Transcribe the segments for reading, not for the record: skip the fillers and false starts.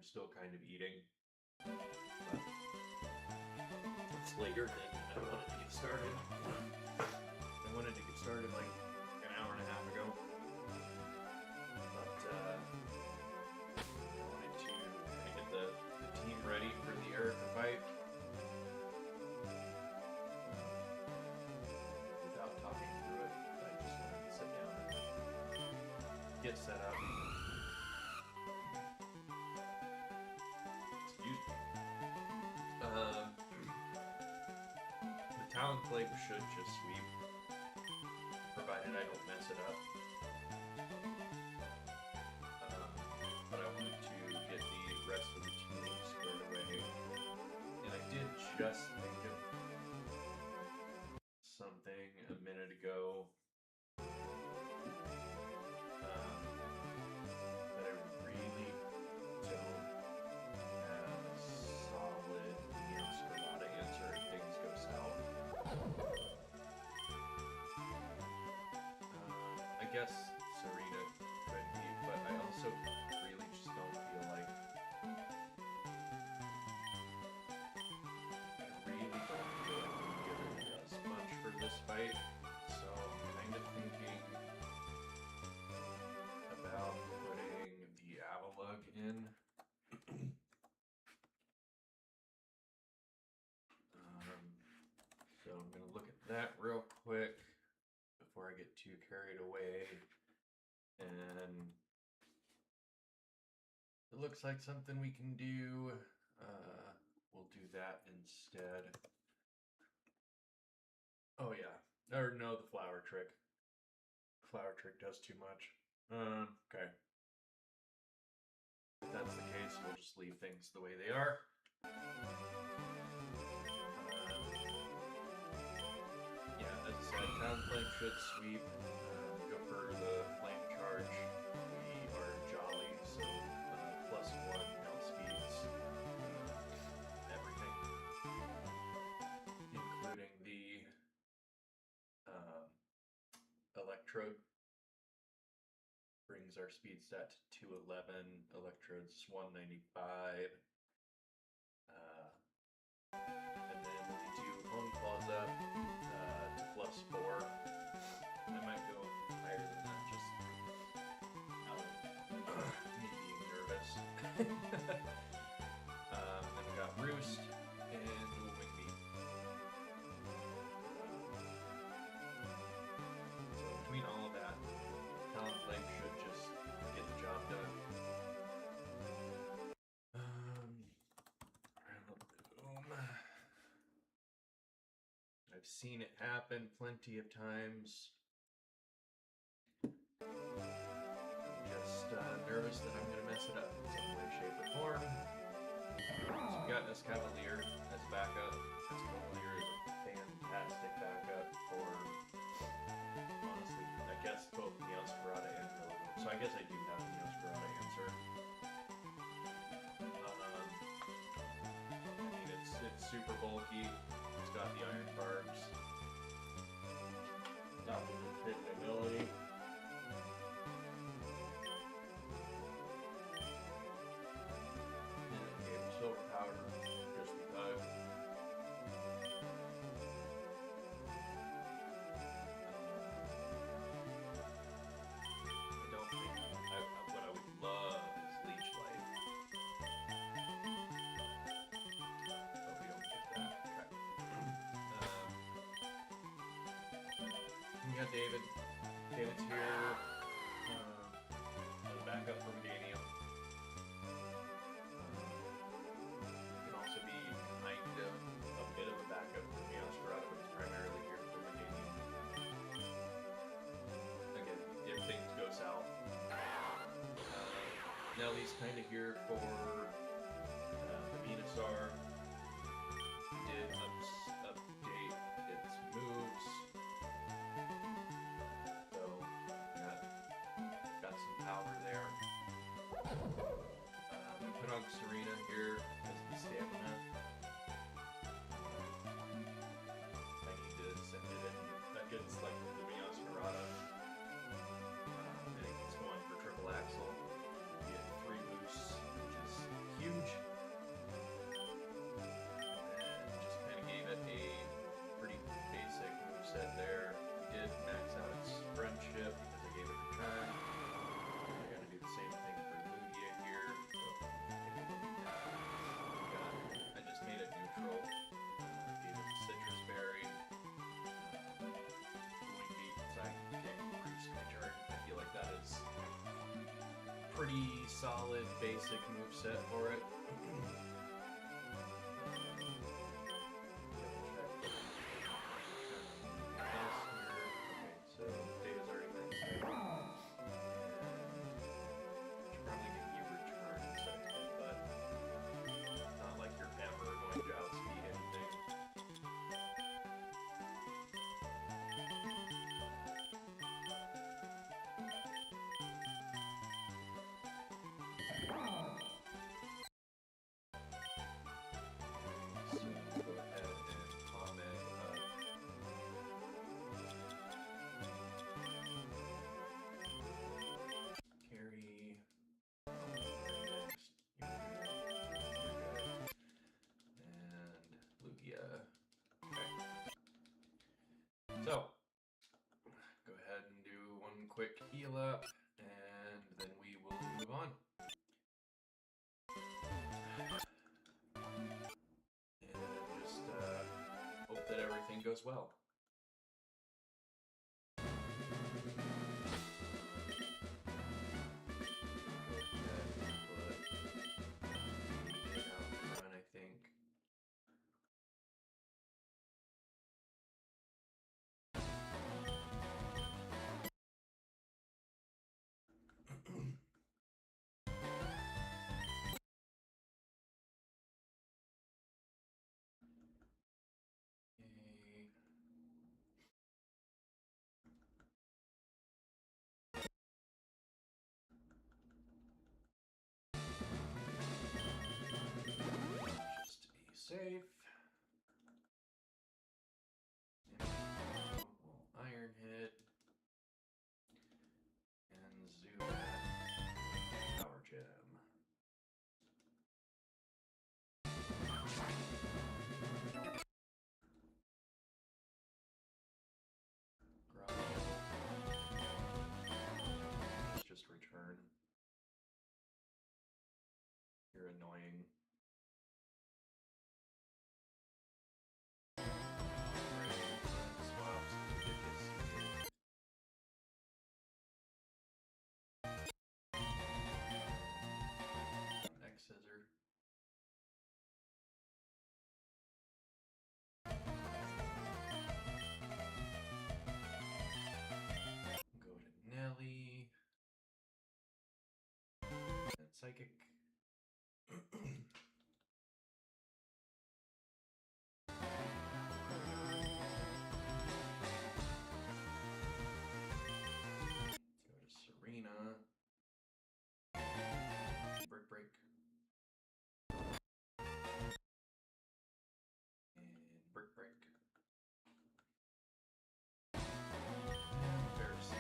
I'm still kind of eating. But it's later than I wanted to get started. I wanted to get started like an hour and a half ago. But I wanted to get the team ready for the Erica fight. Without talking through it, I just wanted to sit down and get set up. Excuse me. The talon flame should just sweep, provided I don't mess it up. But I wanted to get the rest of the team squared away. And I did just think of something a minute ago that I really don't have a solid Neosperata answer if things go south. I guess Serena could be, but I also really just don't feel like I'm giving as much for this fight, so I'm kind of thinking about putting the Avalug in. So I'm going to look at that real quick before I get too carried away. And it looks like something we can do. We'll do that instead. Oh yeah, or no, the flower trick. Flower trick does too much. Okay. If that's the case, we'll just leave things the way they are. Yeah, as I said, Talon Flame should sweep. Go for the flame charge. We are jolly, so +1 outspeeds everything, including the electrode. Brings our speed stat to 211, electrodes 195. And then we do Hone Claws up to +4. I might go higher than that just out of me being nervous. Then we got Roost and Dual Wing Beat. So between all of that, Talon Flame should just get the job done. I've seen it happen plenty of times. I'm just nervous that I'm going to mess it up in some way, shape, or form. So we got this Cavalier as backup. This Cavalier is a fantastic backup for, honestly, I guess both Neosperata and Rillaboom. So I guess I do have a Neosperata answer. I mean, it's super bulky. It's got the iron barbs. Not with its hidden ability. And it gave it silver powder just because. I don't think what I would love is Leech Life. But we don't get that. Okay. We got David. David's here. As a backup from Daniel. He can also be kind of a bit of a backup from Neosperata, but he's primarily here for Daniel. Again, if things go south. Nellie's kind of here for the Venusaur. We did update its moves. So, got some power there. We put on Serena here as the stamina. I need to send it in against like the Neosperata. And it gets going for triple axle. We get 3 boosts, which is pretty solid basic moveset for it. So Data's already been set. Should probably give you return instead of hit, but it's not like you're ever going to outspeed anything. So go ahead and comment up. Carry. Next. You're good. And Lugia. Okay. So, go ahead and do one quick heal up, and then we will move on. And just hope that everything goes well. I think. Just to be safe. Iron Hit. And Zubat. Power Gem. Just return. You're annoying. Swaps. Next scissor. Go to Nelly. And Psychic. Go to Serena. Brick Break. And Brick Break. Bear Seed.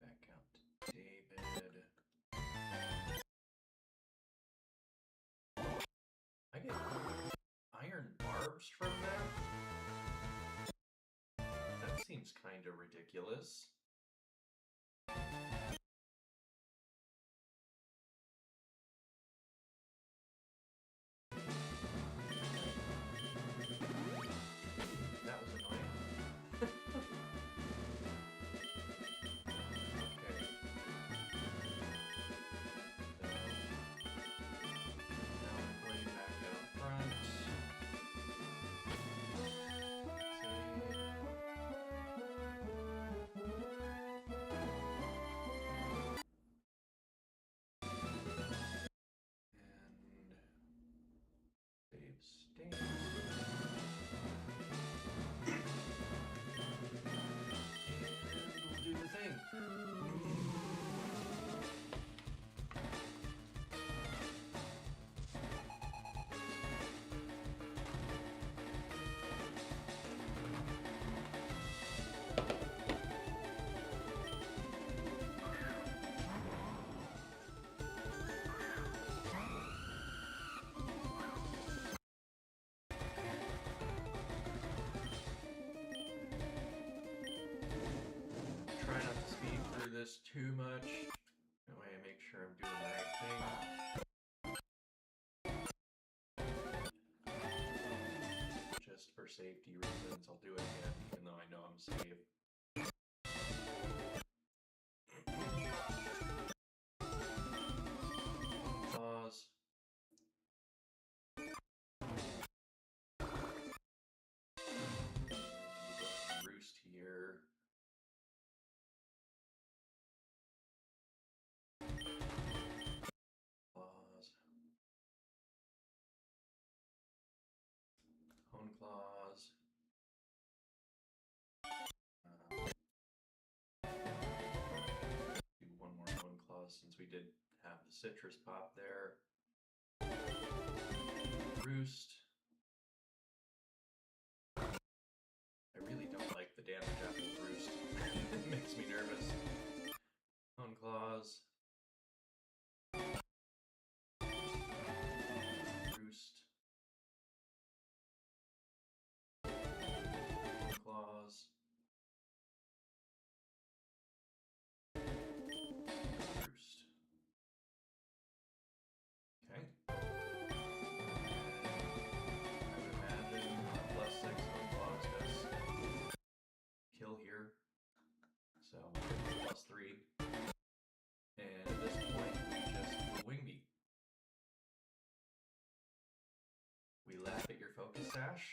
Back out to David. I get iron barbs from that? That seems kind of ridiculous. That was annoying. Okay. Now I'm going back out front. And save state. And we'll do the thing. Try not to speed through this too much. That way I make sure I'm doing the right thing. Just for for safety reasons, I'll do it again, even though I know I'm safe. Pause. Roost here. Claws. Hone claws. Do one more hone claws since we did have the citrus pop there. Roost. I really don't like the damage after the roost. It makes me nervous. Hone claws. Roost. Claws. Roost. Okay. I would imagine +6 on claws does kill here. So +3. And at this point, we just wing beat. We laugh at your focus sash.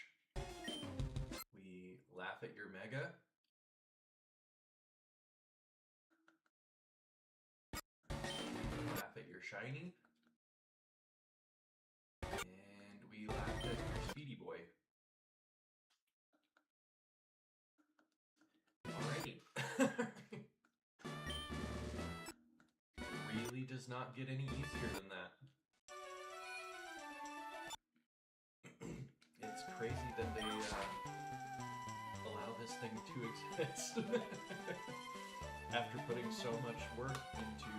We laugh at your mega. We laugh at your shiny. And we laugh at your speedy boy. Alrighty. Really does not get any easier than that. It's crazy that they allow this thing to exist after putting so much work into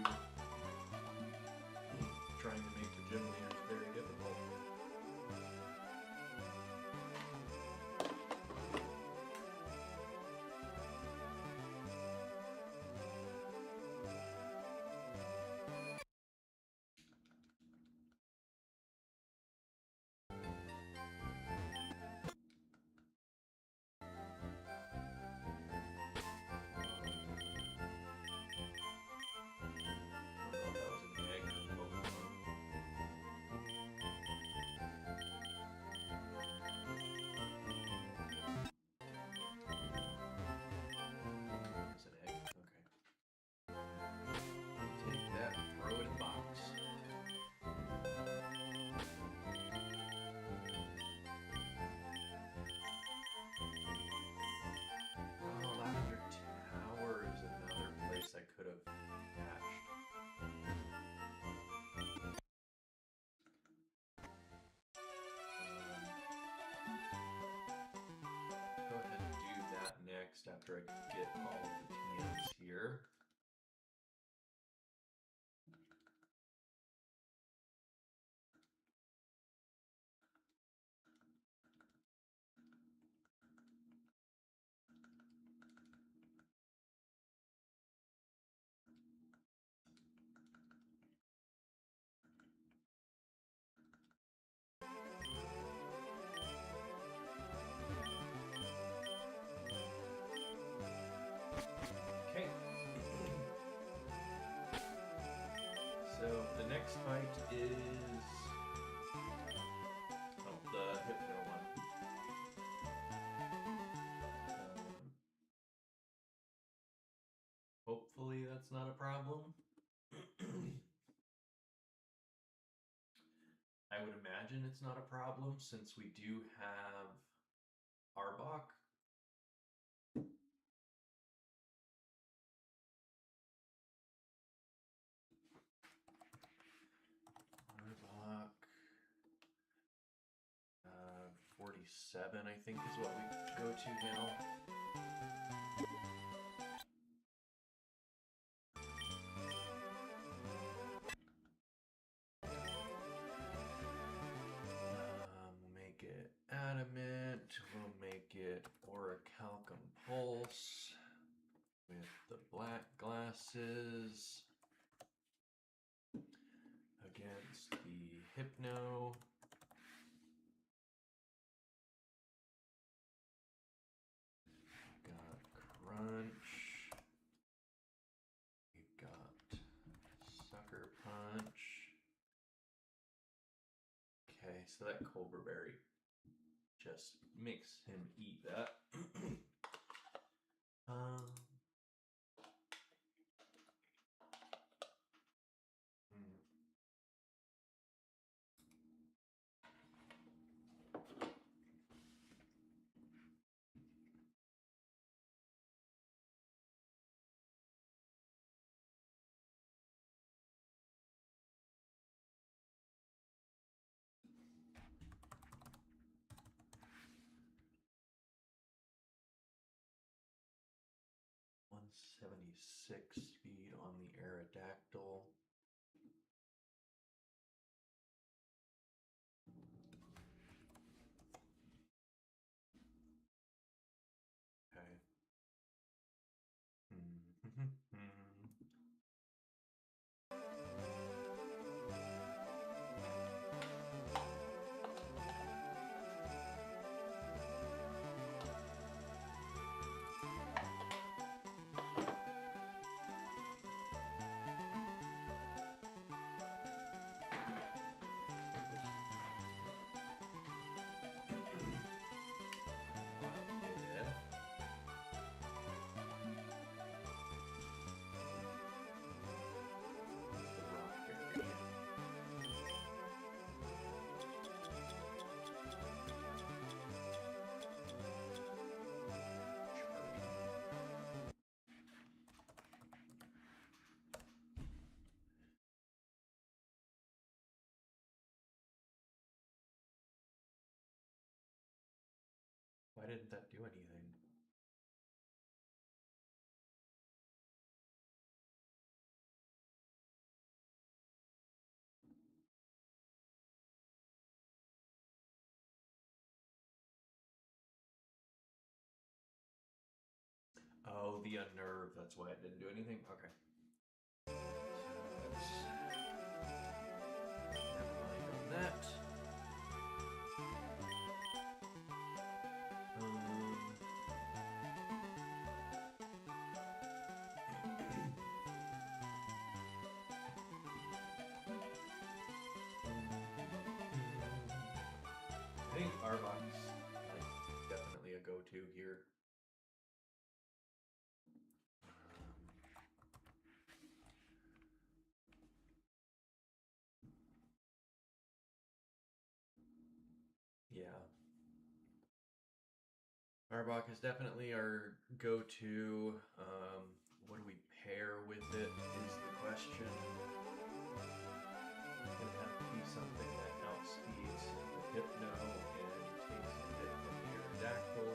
trying to make the gym leaders very difficult. I could have hatched. Go ahead and do that next after I get all of the tames here. Okay. So the next fight is the Hypno one. Hopefully that's not a problem. I would imagine it's not a problem since we do have Arbok. Arbok. 47, I think, is what we go to now. We'll make it Adamant. We'll make it Orichalcum Pulse with the black glasses against the Hypno. Punch. We got Sucker Punch. Okay, so that Cobra Berry just makes him eat that. Speed on the Aerodactyl. Okay. Why didn't that do anything? Oh, the unnerve, that's why it didn't do anything? Okay. So let's have a mind on that. I think Arbok's like definitely a go-to here. Yeah. Arbok is definitely our go-to. What do we pair with it is the question. It's going to have to be something that outspeeds the Hypno and takes a hit from the Aerodactyl.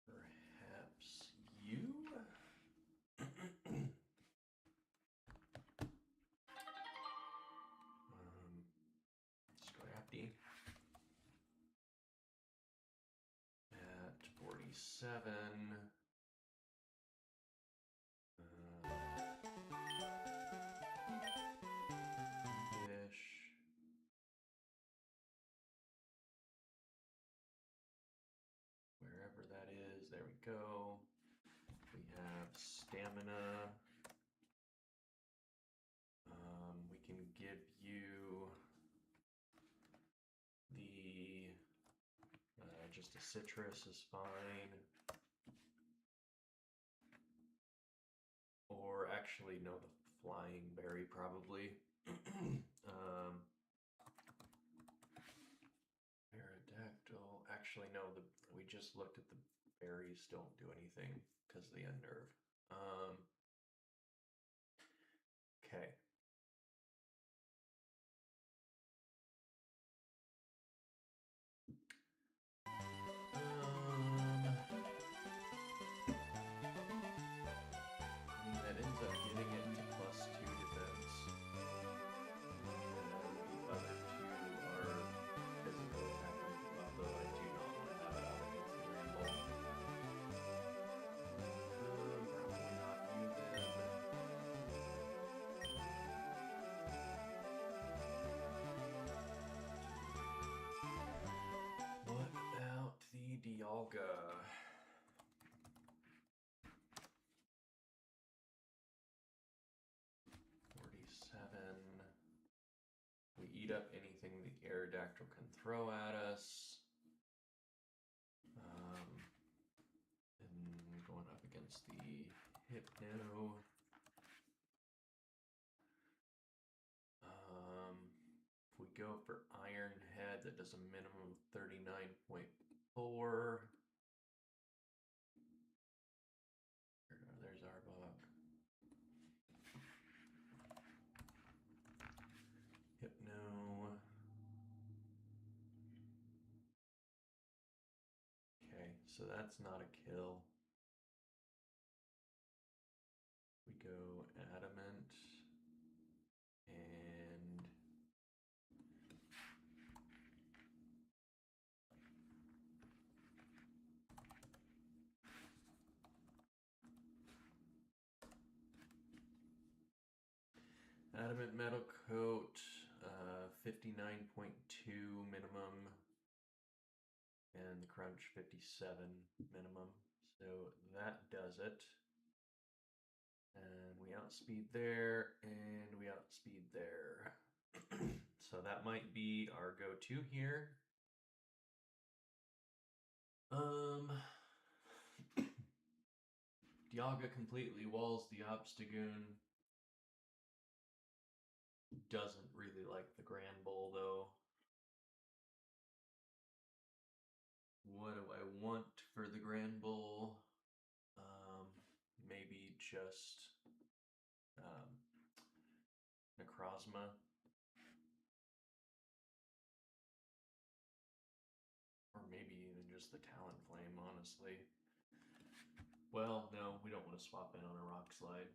Perhaps you? Scrappy. At 47. Ish. Wherever that is, there we go. We have stamina. We can give you the just a citrus is fine. Or actually, no, the flying berry probably. Aerodactyl. Actually, no, we just looked at the berries don't do anything because of the unnerve. Okay. That ends up getting it to +2 defense. The other two are physical attack, although I do not want to have it out against the Ramble. Probably Dialga. We eat up anything the Aerodactyl can throw at us. And going up against the Hypno. If we go for Iron Head, that does a minimum of 39.4. There's our buck. Hypno. Okay, so that's not a kill. We go Adamant and Adamant Metal Coat, 59.2 minimum, and the Crunch 57 minimum. So that does it. And we outspeed there, and we outspeed there. So that might be our go-to here. Dialga completely walls the Obstagoon. Doesn't really like the Grand Bull, though. What do I want for the Grand Bull? Maybe just Necrozma. Or maybe even just the Talonflame, honestly. Well, no, we don't want to swap in on a Rock Slide.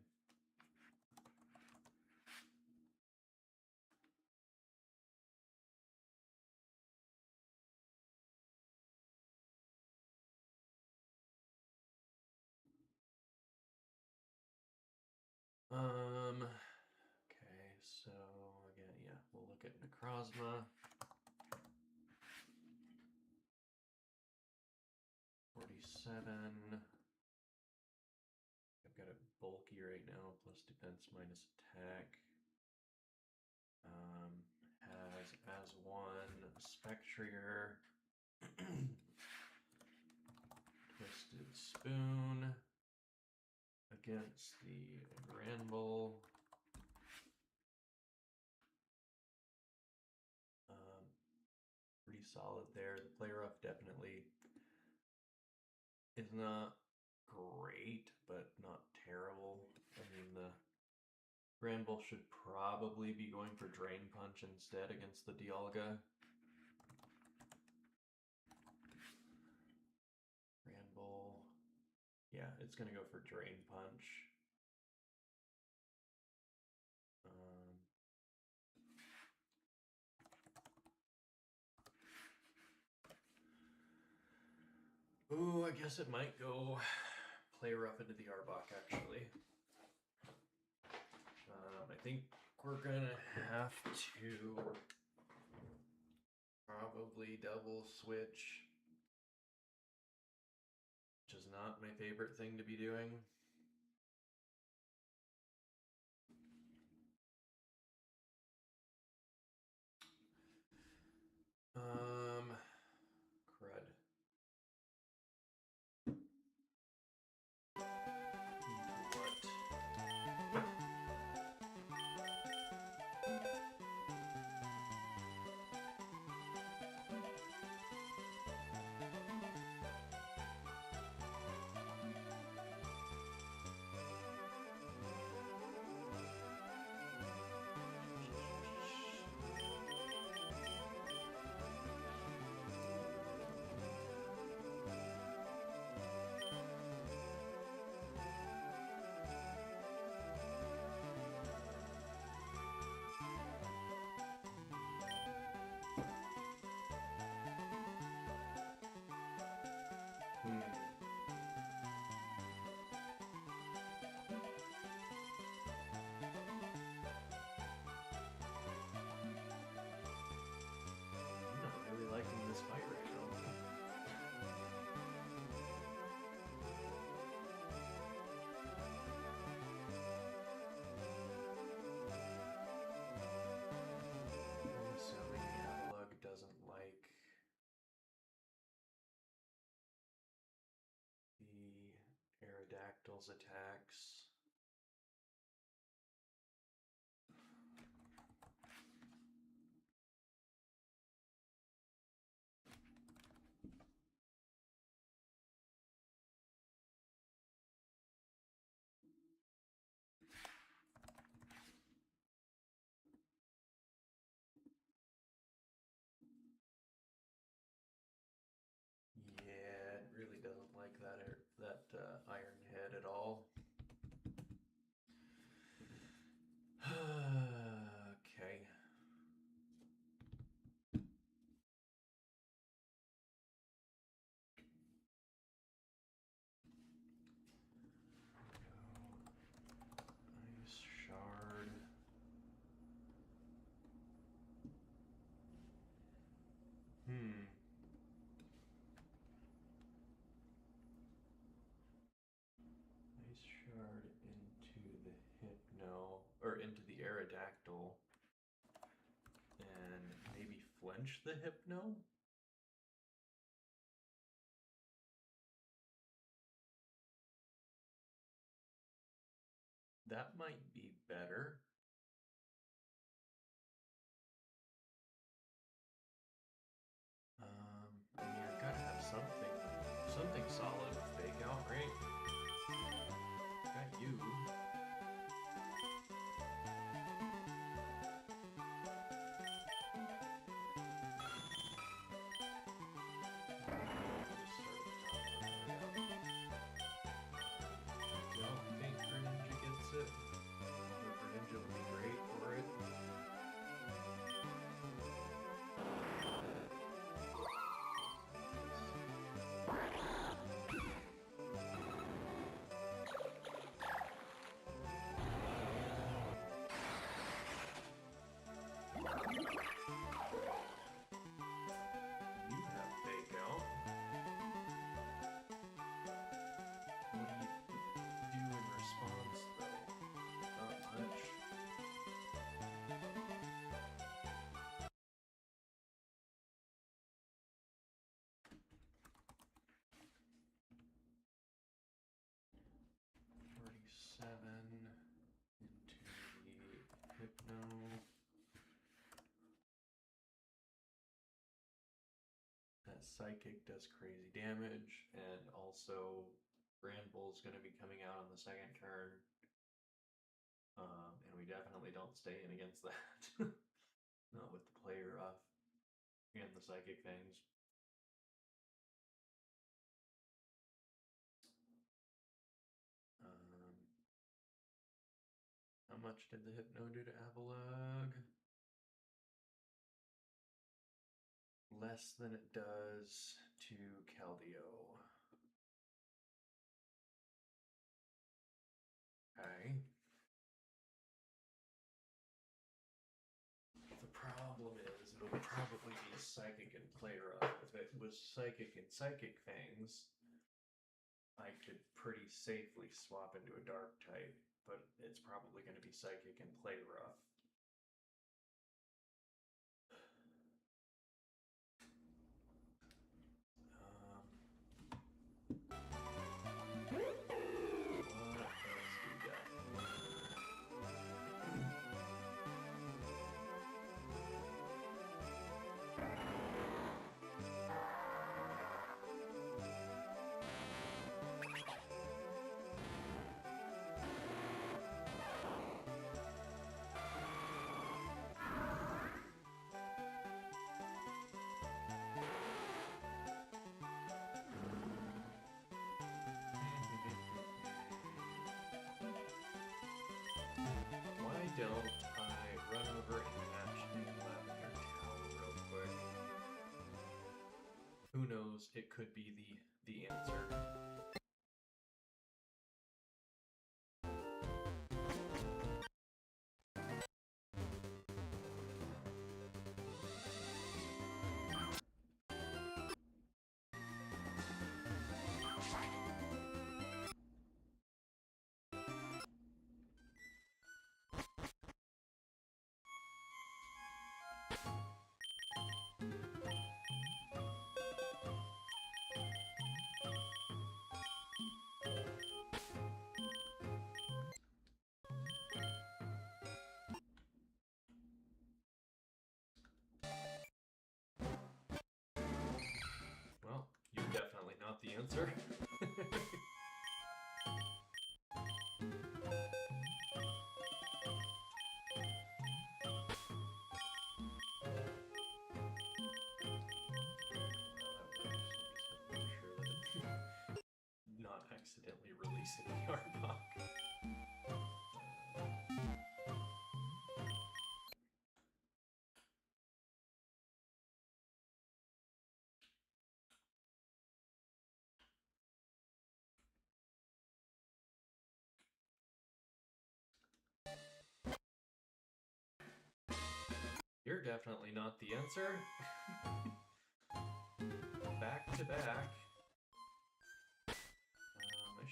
Okay, so again, yeah, we'll look at Necrozma. 47. I've got it bulky right now, plus defense minus attack. Has as one Spectrier. Twisted Spoon against the Grand Bull. Pretty solid there. The Play Rough definitely is not great, but not terrible. I mean, the Grand Bull should probably be going for Drain Punch instead against the Dialga. Grand Bull. Yeah, it's going to go for Drain Punch. Ooh, I guess it might go Play Rough into the Arbok, actually. I think we're going to have to probably double switch, which is not my favorite thing to be doing. Crud. handles attacks. Yeah, it really doesn't like that iron head at all. Okay. Ice shard. Ice shard into the hypno, or into the Aerodactyl, and maybe flinch the hypno? That might be better. I mean, I've got to have something solid with fake out, right? Got you. Don't think Greninja gets it. Greninja would be great for it. You have fake out. What do you do in response, though? Not much. Into the hypno. That psychic does crazy damage, and also Granbull's going to be coming out on the second turn. And we definitely don't stay in against that. Not with the play rough and the psychic things. How much did the hypno do to Avalugg? Less than it does to Keldeo. Okay. The problem is it'll probably be psychic and play rough. If it was psychic and psychic things, I could pretty safely swap into a dark type, but it's probably going to be psychic and play rough. Why don't I run over and match the Lavender Tower real quick? Who knows? It could be the answer. answer. Not accidentally releasing the Arbok. You're definitely not the answer. Back to back. I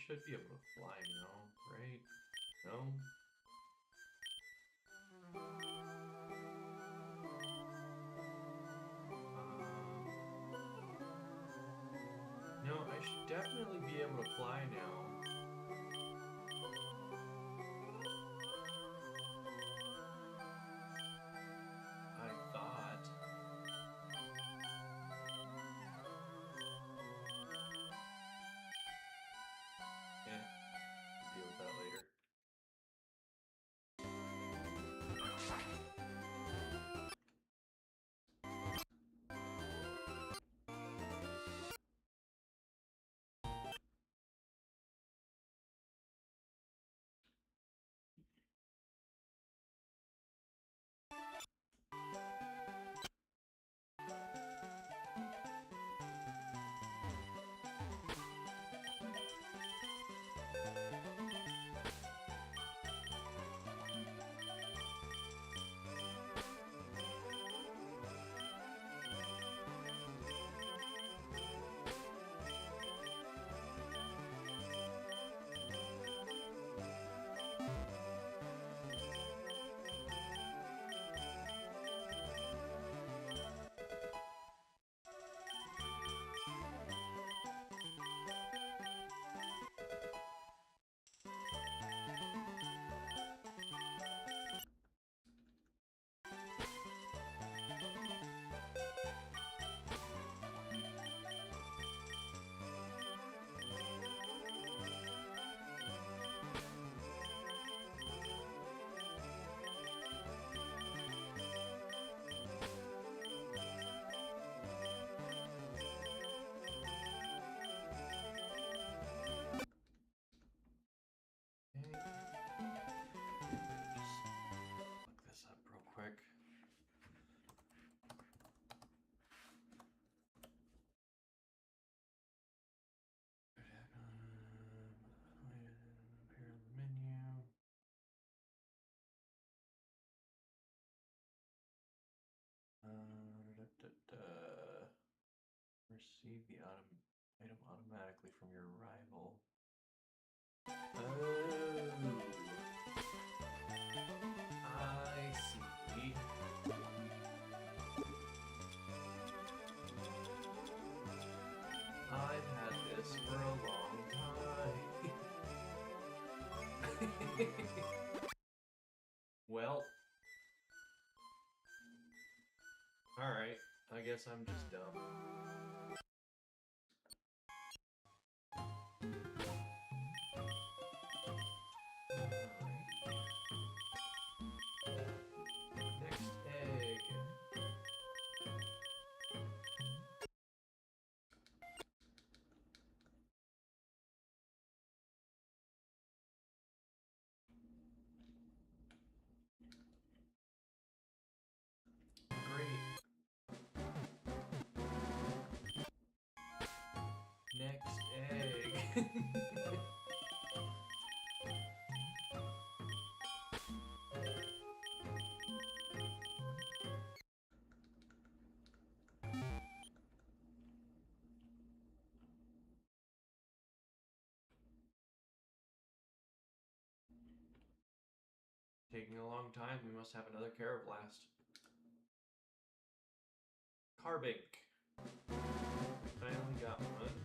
should be able to fly now, right? No? No, I should definitely be able to fly now. I thought. Yeah, deal with that later. Quick. Appear in the menu. Receive the item automatically from your rival. Oh, I see. I've had this for a long time. Well, alright, I guess I'm just dumb. Next egg. Next egg. Taking a long time, we must have another Carablast. Carbink. Finally got one.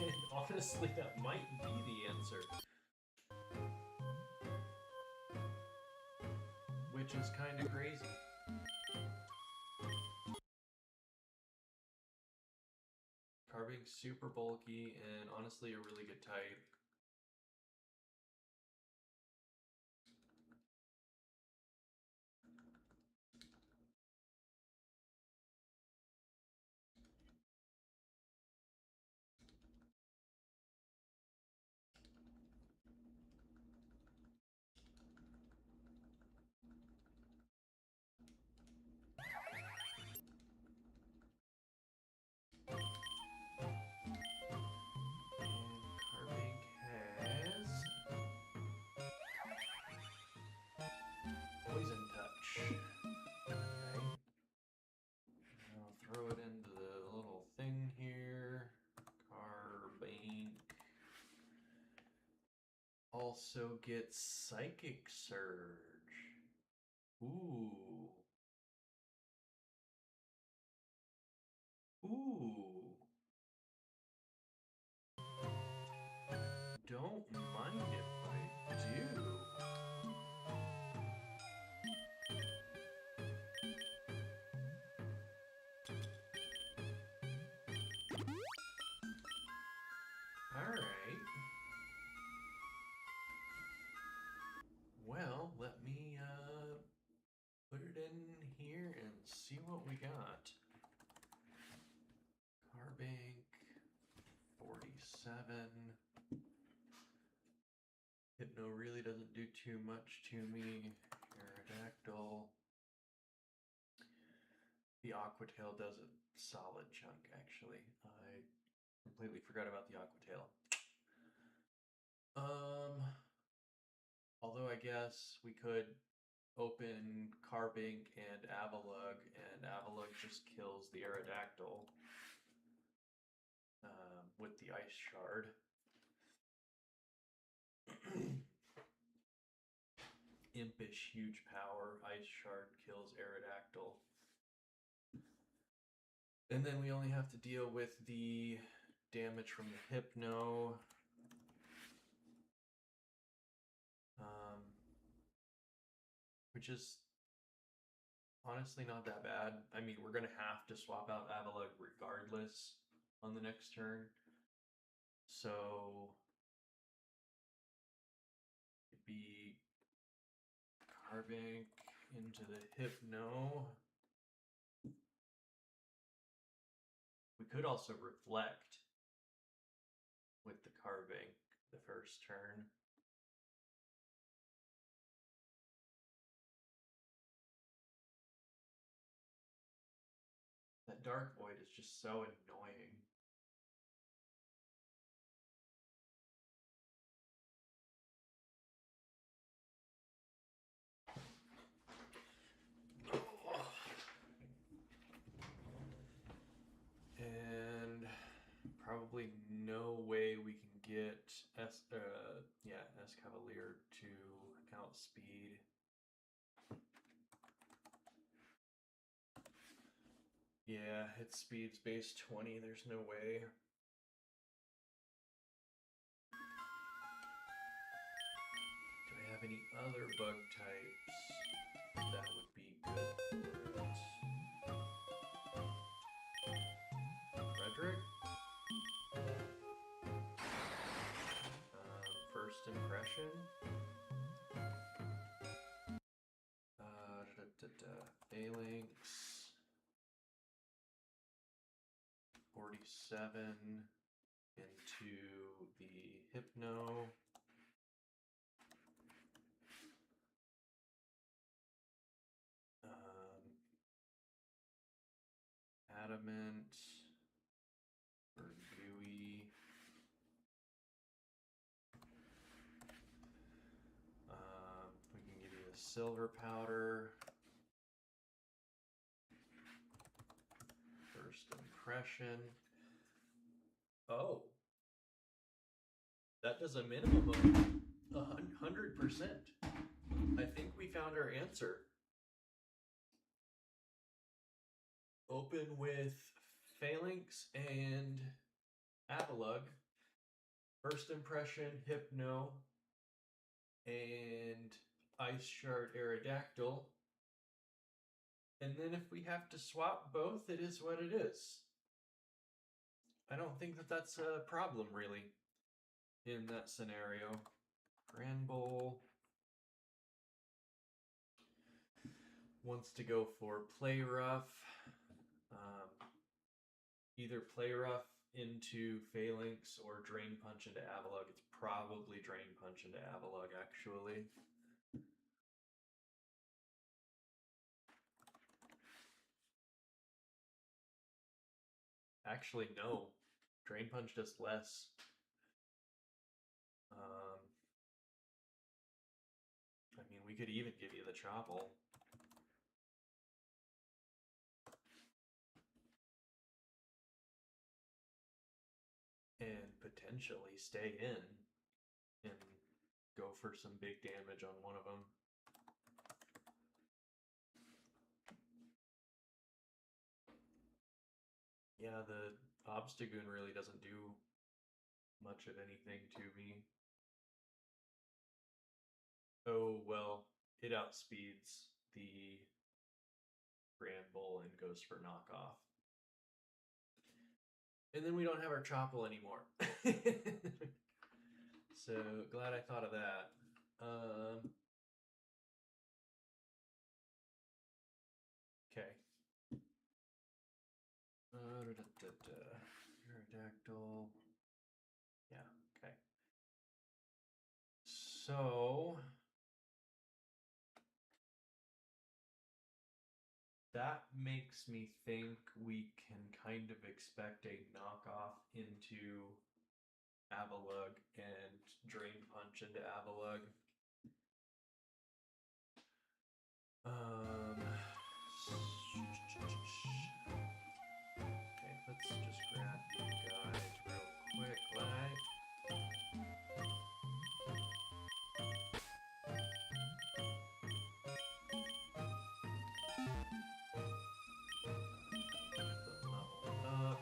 And Honestly, that might be the answer. Which is kind of crazy. Carving's super bulky and honestly a really good type. Poison touch. Okay. I'll throw it into the little thing here. Carbink. Also gets Psychic Surge. Ooh. Ooh. Don't mind if I do. Alright. Well, let me put it in here and see what we got. Carbink, 47. Hypno really doesn't do too much to me. Aerodactyl. The Aquatail does a solid chunk, actually. I completely forgot about the Aquatail. Although I guess we could open Carbink and Avalugg, and Avalugg just kills the Aerodactyl with the Ice Shard. Impish, huge power. Ice Shard kills Aerodactyl. And then we only have to deal with the damage from the Hypno. Which is honestly not that bad. I mean, we're going to have to swap out Avalugg regardless on the next turn. So it'd be Carbink into the Hypno. We could also Reflect with the Carbink the first turn. That Dark Void is just so annoying. And probably no way we can get Escavalier to outspeed. Yeah, its speed's base 20, there's no way. Do I have any other bug types that would be good for it? Frederick? First Impression? Phalanx. 47 into the Hypno. Adamant for Yui. We can give you the Silver Powder. First Impression. Oh. That does a minimum of 100%. I think we found our answer. Open with Phalanx and Avalugg. First Impression, Hypno, and Ice Shard Aerodactyl. And then if we have to swap both, it is what it is. I don't think that that's a problem, really, in that scenario. Granbull wants to go for Play Rough. Either Play Rough into Phalanx or Drain Punch into Avalugg. It's probably Drain Punch into Avalugg, actually. Actually, no. Drain Punch does less. I mean, we could even give you the Chople. And potentially stay in and go for some big damage on one of them. Yeah, the Obstagoon really doesn't do much of anything to me. Oh, well, it outspeeds the Granbull and goes for knockoff. And then we don't have our Chople anymore. So glad I thought of that. Okay. Aerodactyl. Yeah, okay. So that makes me think we can kind of expect a knockoff into Avalugg and Drain Punch into Avalugg. Okay, let's just grab you guys real quick, right? Level up.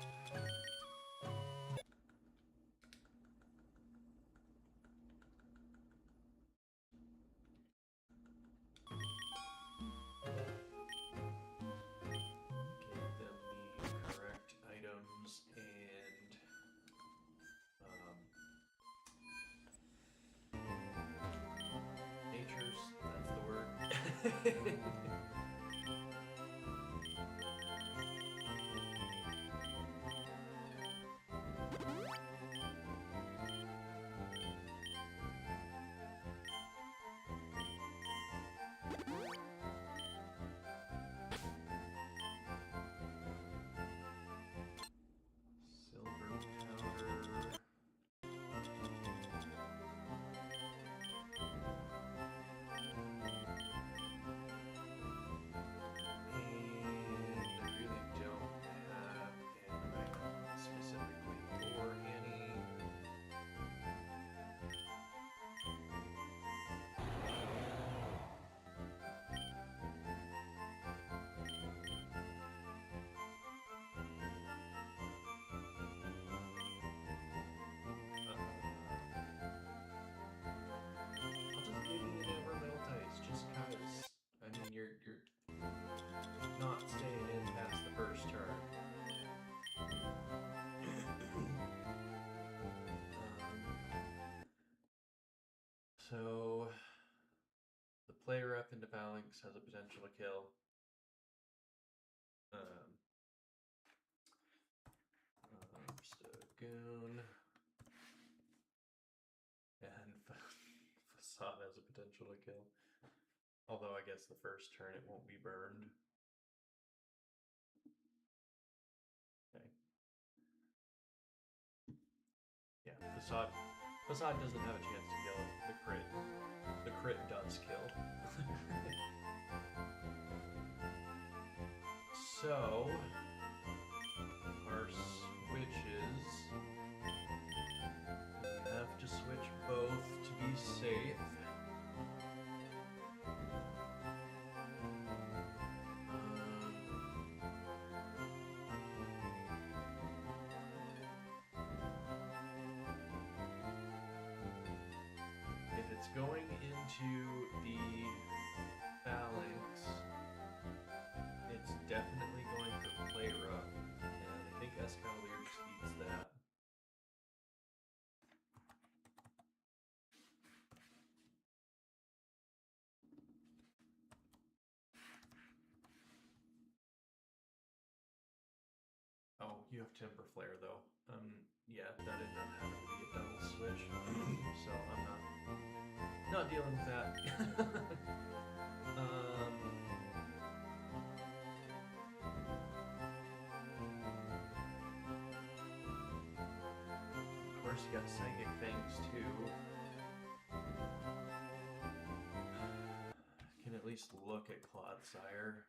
You're not staying in past the first turn. So the Play Rough into Phalanx has a potential to kill. Obstagoon and Facade has a potential to kill. Although I guess the first turn it won't be burned. Okay. Yeah, Facade doesn't have a chance to kill the crit. The crit does kill. So our switches, we have to switch both to be safe. going into the phalanx. It's definitely going for play rough, and I think Escavalier just eats that. Oh, you have Temper Flare though. Yeah, that ended up having to be a double switch, so I'm not dealing with that. Of course, you got Psychic Fangs too. Can at least look at Clodsire.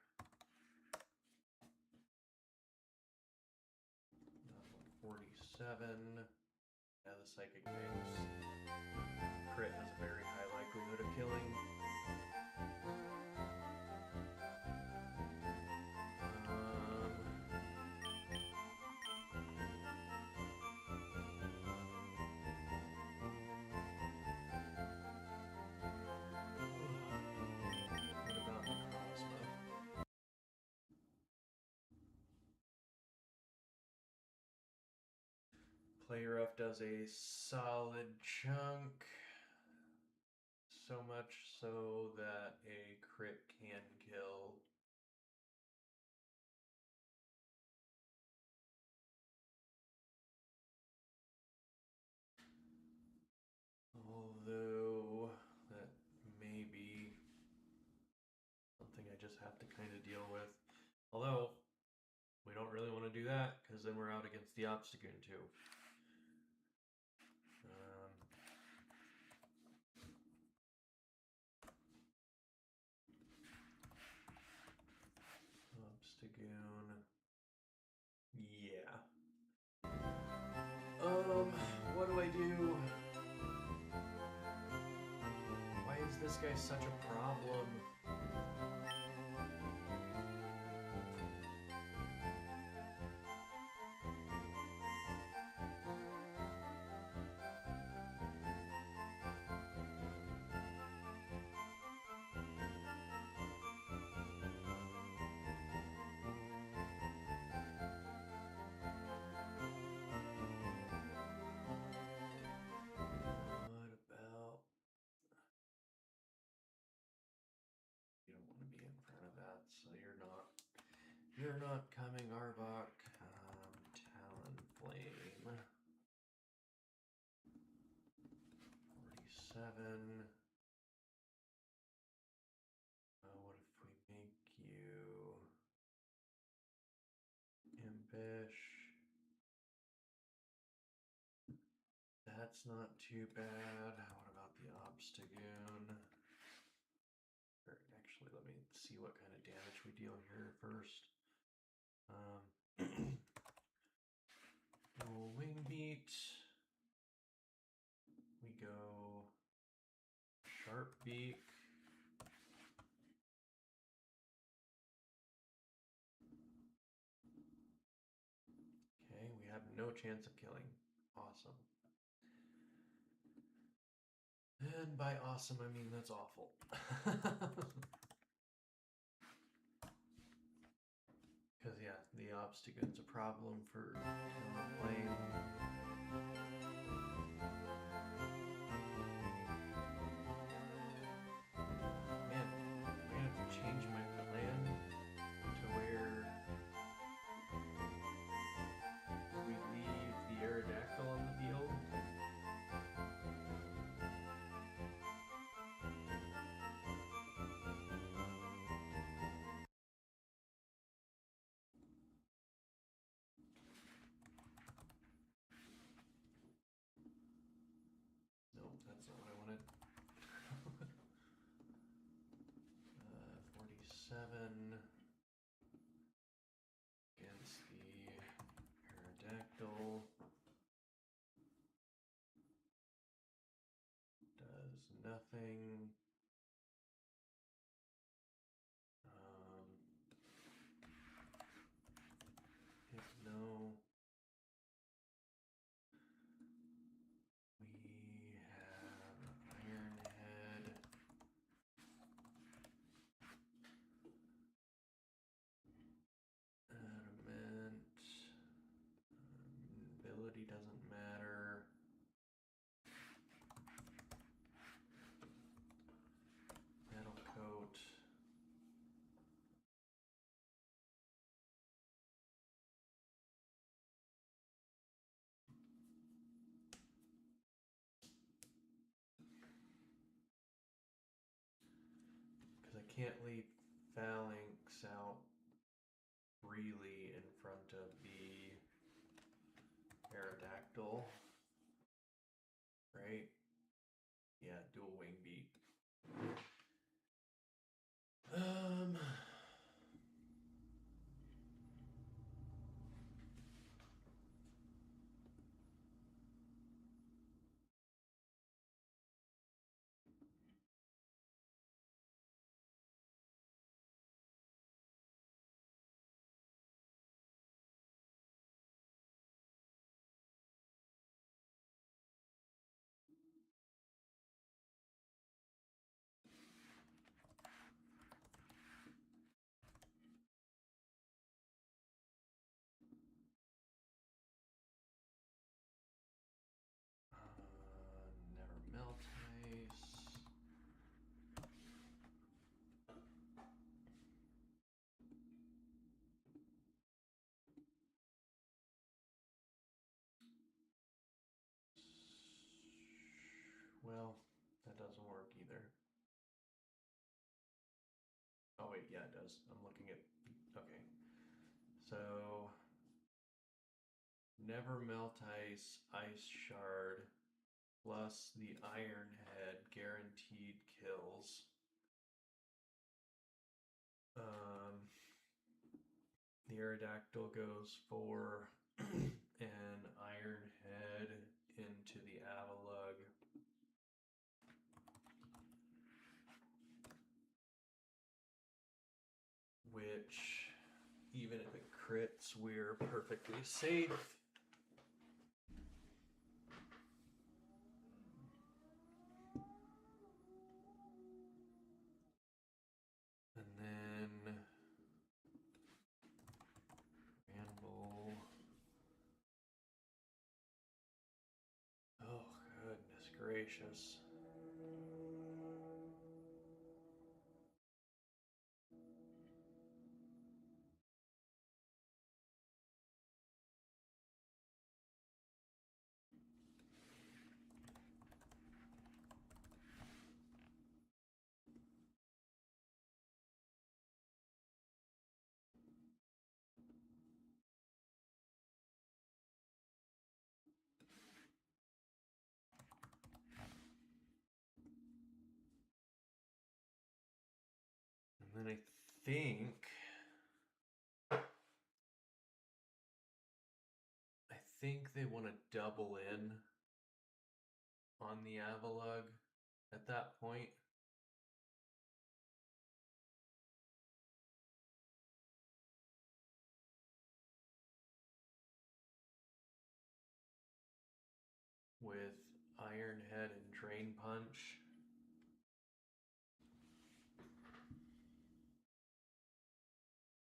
47. Yeah, the Psychic Fangs crit has a very high likelihood of killing. What about Necrozma? Play rough does a solid chunk. So much so that a crit can kill. Although that may be something I just have to kind of deal with. Although we don't really want to do that because then we're out against the Obstagoon too. Obstagoon. Yeah. What do I do? Why is this guy such a problem? You're not coming, Arbok. Talonflame. 47. What if we make you Impish? That's not too bad. What about the Obstagoon? Actually, let me see what kind of damage we deal here first. Wing Beat. We go Sharp Beak. Okay, we have no chance of killing. Awesome. And by awesome, I mean that's awful. Because, yeah, the Obstagoon's a problem for playing. Man, I'm gonna have to change my plan to where we leave the Aerodactyl on the field. Nope, that's not what I wanted. 47 against the Aerodactyl. Does nothing. Hypno. We have Iron Head. can't leave phalanx out freely in front of the Aerodactyl. Right? Yeah, dual wing beat. Never melt ice. Well, that doesn't work either. Oh wait, yeah, it does. I'm looking at, okay. So, never melt ice, ice shard, plus the iron head guaranteed kills. The Aerodactyl goes for an iron head into the Avalug. Which, even if it crits, we're perfectly safe. And then Ramble. Oh, goodness gracious. And then I think they want to double in on the Avalug at that point. With Iron Head and Drain Punch.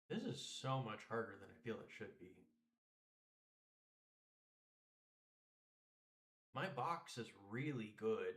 This is so much harder than I feel it should be. My box is really good.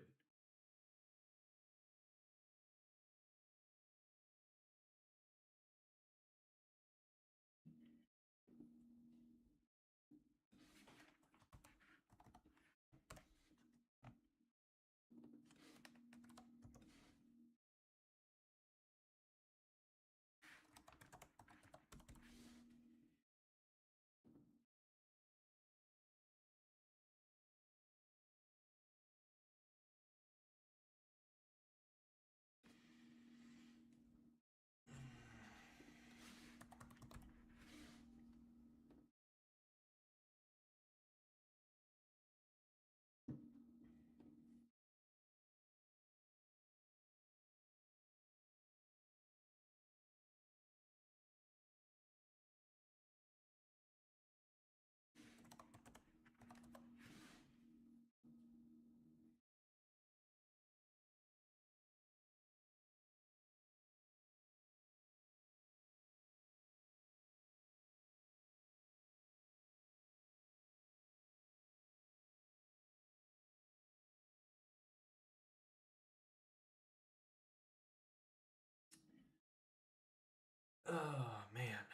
Oh man.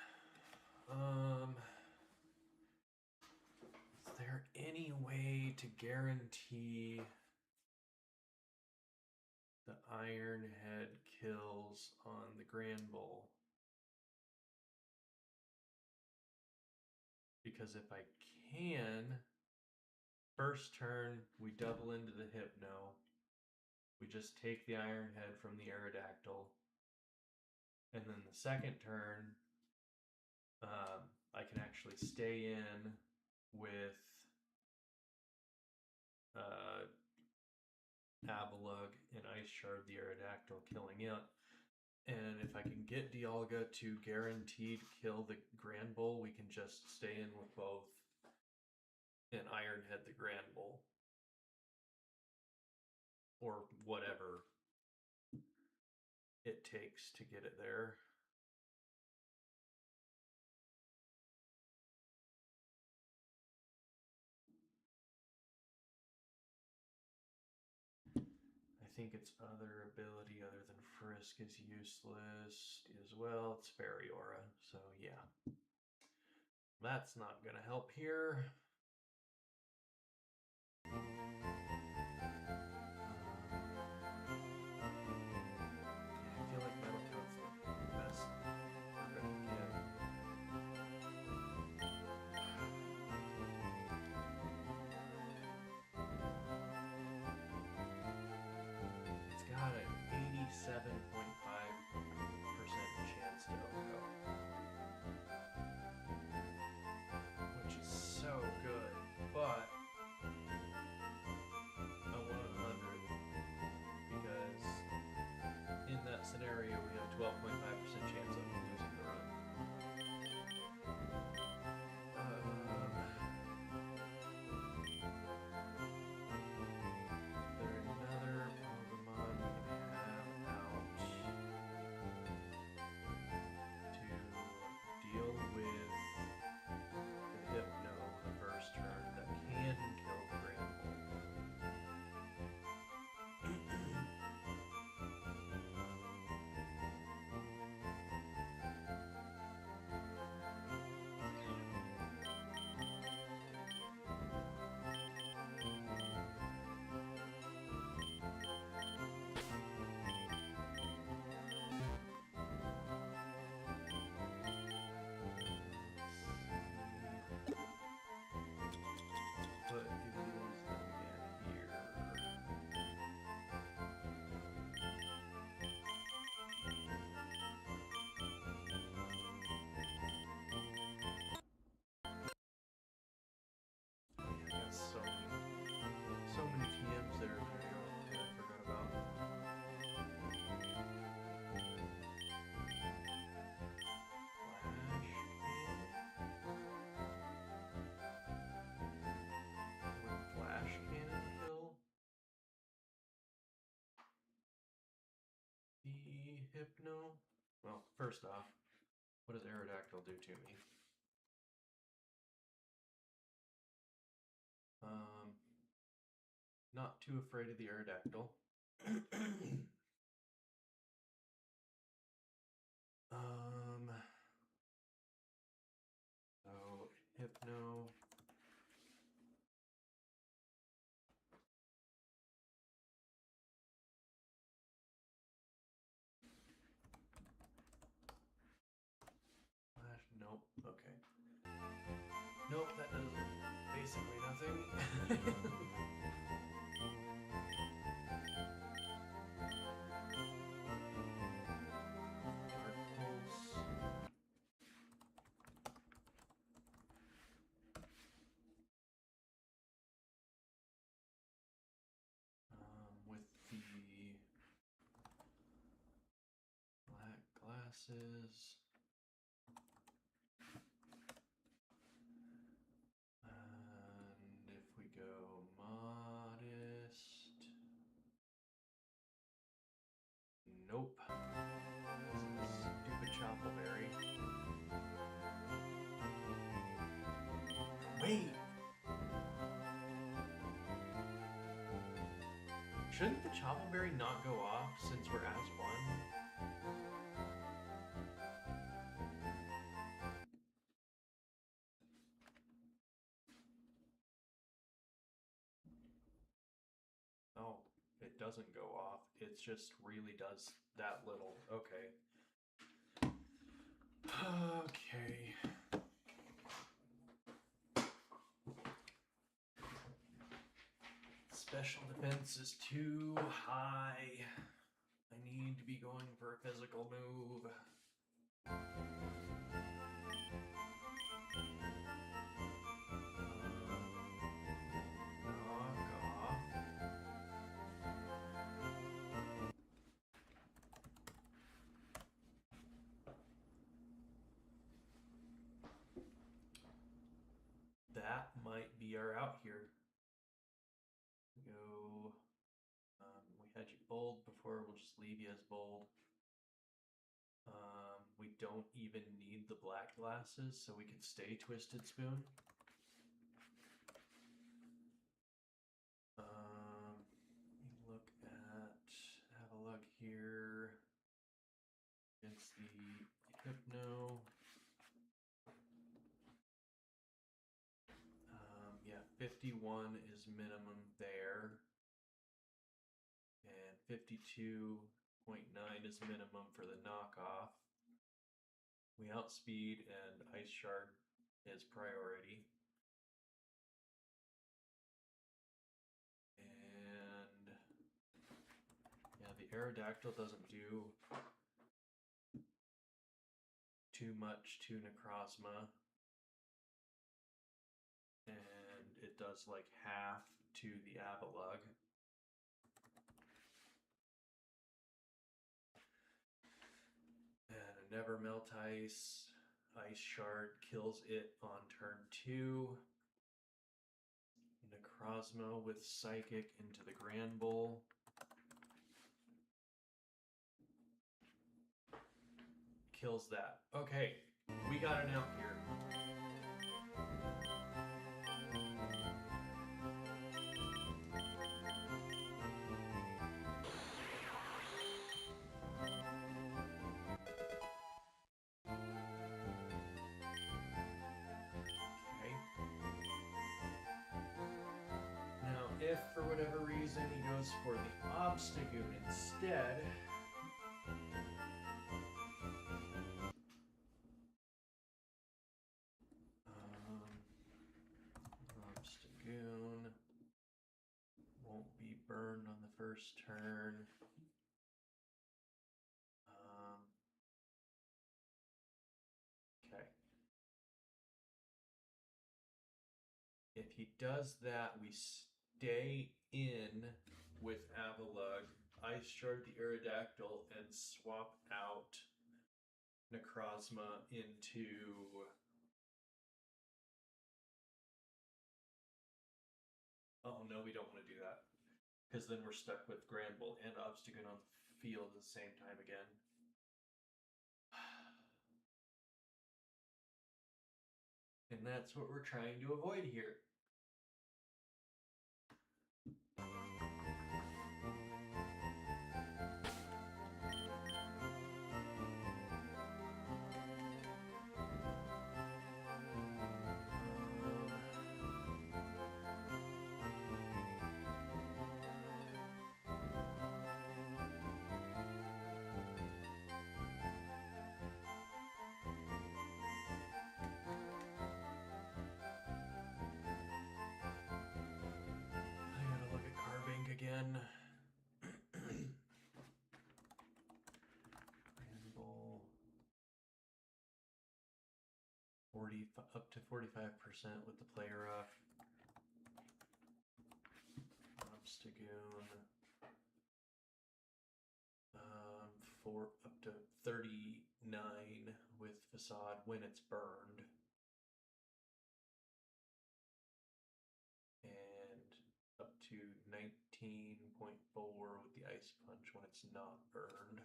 Is there any way to guarantee the iron head kills on the Grand Bull. Because if I can, first turn, we double into the Hypno. We just take the iron head from the Aerodactyl. And then the second turn, I can actually stay in with Avalugg and Ice Shard the Aerodactyl, killing it. And if I can get Dialga to guaranteed kill the Grand Bull, we can just stay in with both and Iron Head the Grand Bull. Or whatever it takes to get it there. I think its other ability other than Frisk is useless as well. It's Fairy Aura, so yeah. That's not gonna help here. I feel like Metal Coat's the best we're gonna get. It's got an 87.5% chance to OHKO, which is so good, but I want 100 because in that scenario we have 12.5% chance of losing the run. There's another Pokemon we can have out to deal with the Hypno the first turn that can kill the Grand Bull. What it is that we get here? I got so many TMs there that I forgot about. Flash Cannon kill the Hypno? Well, first off, what does Aerodactyl do to me? Not too afraid of the Aerodactyl. So Hypno. Flash, nope, okay. Nope, that does basically nothing. Dark Pulse. With the black glasses. And if we go modest. Nope. Stupid Choppleberry. Wait! Shouldn't the Choppleberry not go off since we're as one? Oh, it doesn't go off. It just really does that little. Okay. Okay. Special defense is too high. I need to be going for a physical move. Knock off. That might be our out here. Go. We had you bold before. We'll just leave you as bold. We don't even need the black glasses, so we can stay Twisted Spoon. Look at, have a look here. Against the Hypno. Yeah, 51 is minimum there. And 52.9 is minimum for the knockoff. We outspeed and Ice Shard is priority. And yeah, the Aerodactyl doesn't do too much to Necrozma. And it does like half to the Avalugg. And a Never Melt Ice. Ice Shard kills it on turn 2. Necrozma with Psychic into the Granbull. Kills that. Okay, we got an out here. If for whatever reason he goes for the Obstagoon instead, Obstagoon won't be burned on the first turn. Okay. If he does that, we stay in with Avalugg, Ice Shard the Aerodactyl, and swap out Necrozma into oh no, we don't want to do that. Because then we're stuck with Granbull and Obstagoon on the field at the same time again. And that's what we're trying to avoid here. Again. Granbull 40 up to 45% with the player off. Obstagoon up to 39 with Facade when it's burned. Up to 19.4 with the Ice Punch when it's not burned.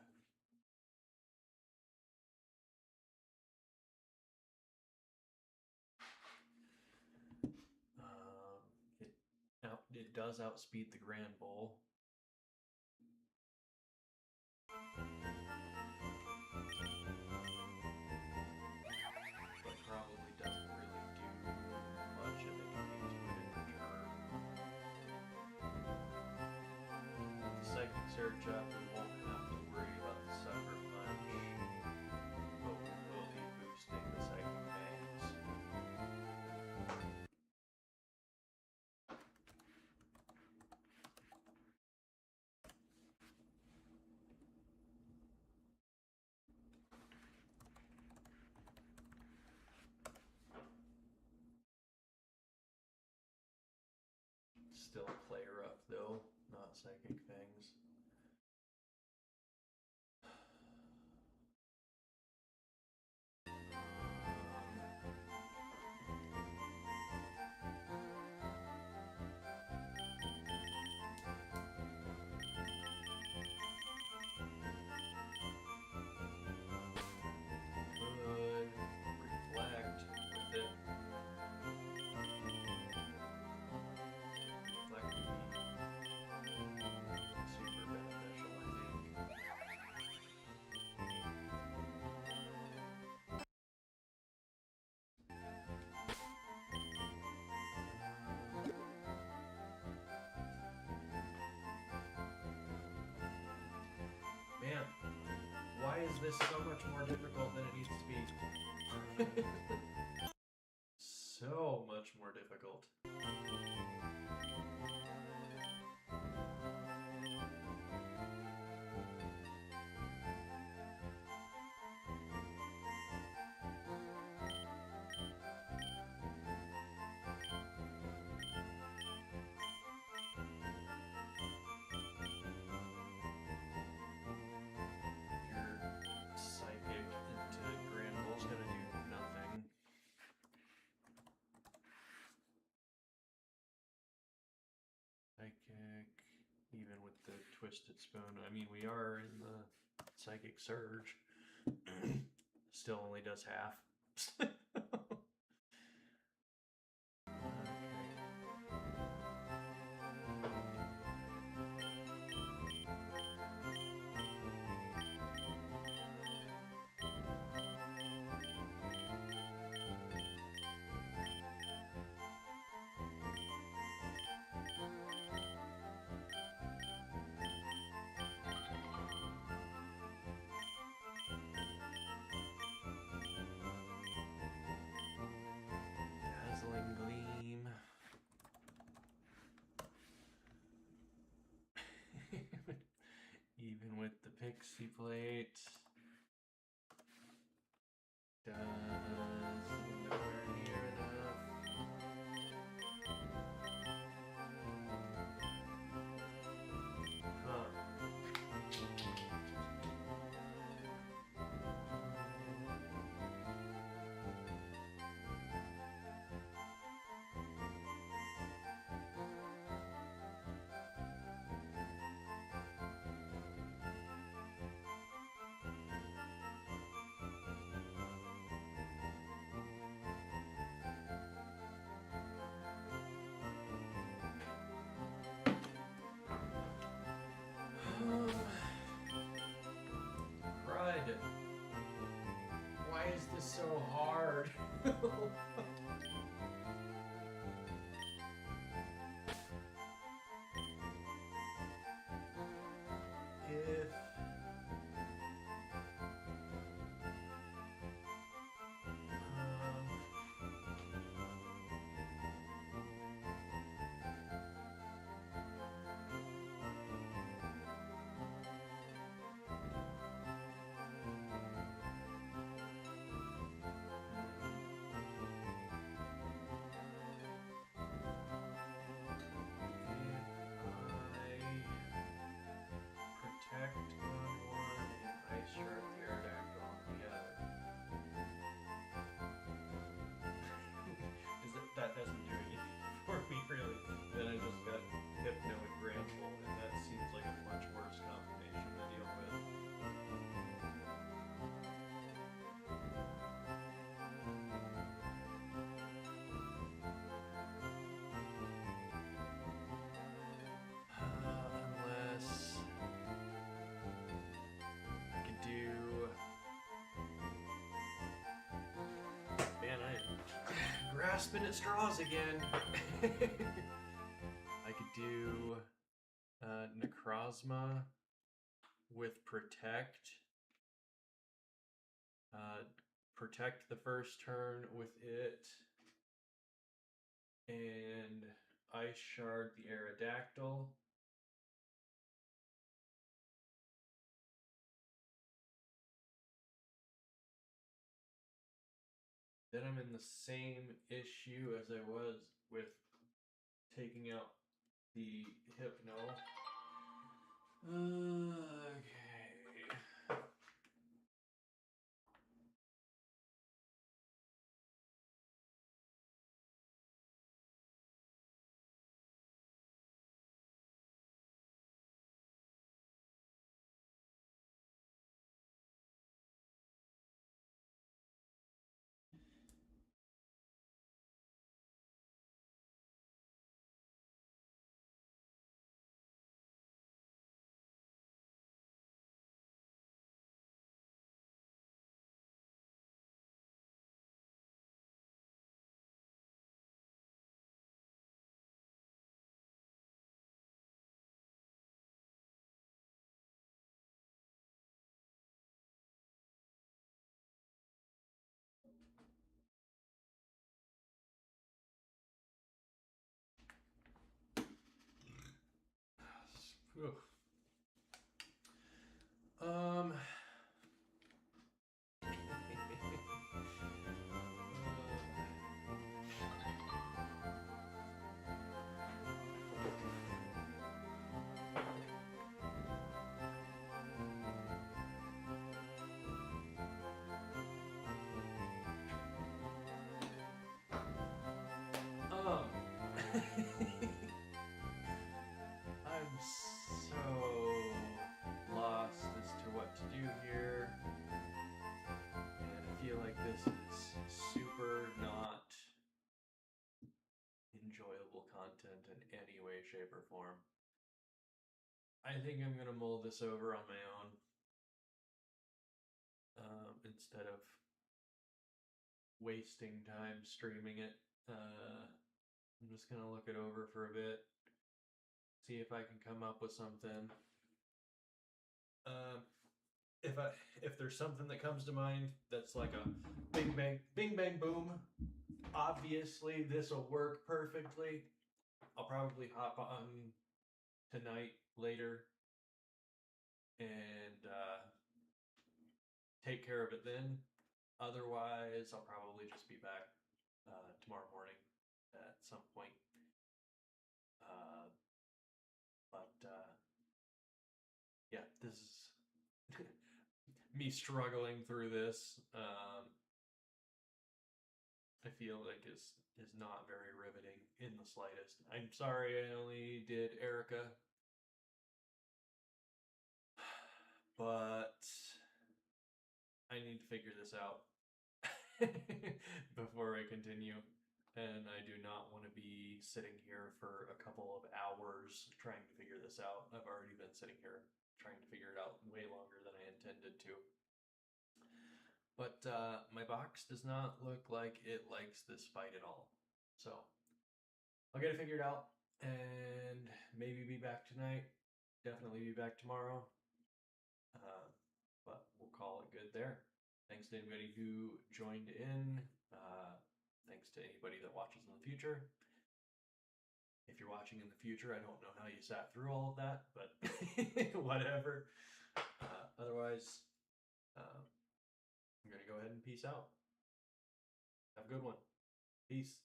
It does outspeed the Granbull. But probably doesn't really do much if it can get to it in return. still play rough though, not psychic things. Could reflect with it. Reflect would be super beneficial, I think. Man, why is this so much more difficult than it needs to be? So much more difficult. Your psychic into Granville's gonna do nothing. Psychic, even with the twisted spoon. I mean, we are in the psychic surge. Still only does half. Dazzling gleam. Even with the pixie plate, does nowhere near enough. Huh. Crud. Why is this so hard? If protect on one and ice shark Aerodactyl on the other. That doesn't do anything for me really. Then I just got Hypno and Granville, and that seems like a much worse combination to deal with. Unless I could do. Man, I'm grasping at straws again. I could do Necrozma with Protect. Protect the first turn with it. And Ice Shard the Aerodactyl. Then I'm in the same issue as I was with taking out the Hypno. Okay. Oof. Um. I'm so lost as to what to do here, and I feel like this is super not enjoyable content in any way, shape, or form. I think I'm gonna mull this over on my own instead of wasting time streaming it. I'm just gonna look it over for a bit, see if I can come up with something. If there's something that comes to mind that's like a bing bang boom, obviously this will work perfectly. I'll probably hop on tonight later and take care of it then. Otherwise, I'll probably just be back tomorrow morning at some point. Yeah, this is me struggling through this. I feel like is not very riveting in the slightest. I'm sorry I only did Erica, but I need to figure this out before I continue. And I do not want to be sitting here for a couple of hours trying to figure this out. I've already been sitting here trying to figure it out way longer than I intended to. But my box does not look like it likes this fight at all. So I'll get it figured out and maybe be back tonight. Definitely be back tomorrow. But we'll call it good there. Thanks to anybody who joined in. Thanks to anybody that watches in the future. If you're watching in the future, I don't know how you sat through all of that, but whatever. Otherwise, I'm going to go ahead and peace out. Have a good one. Peace.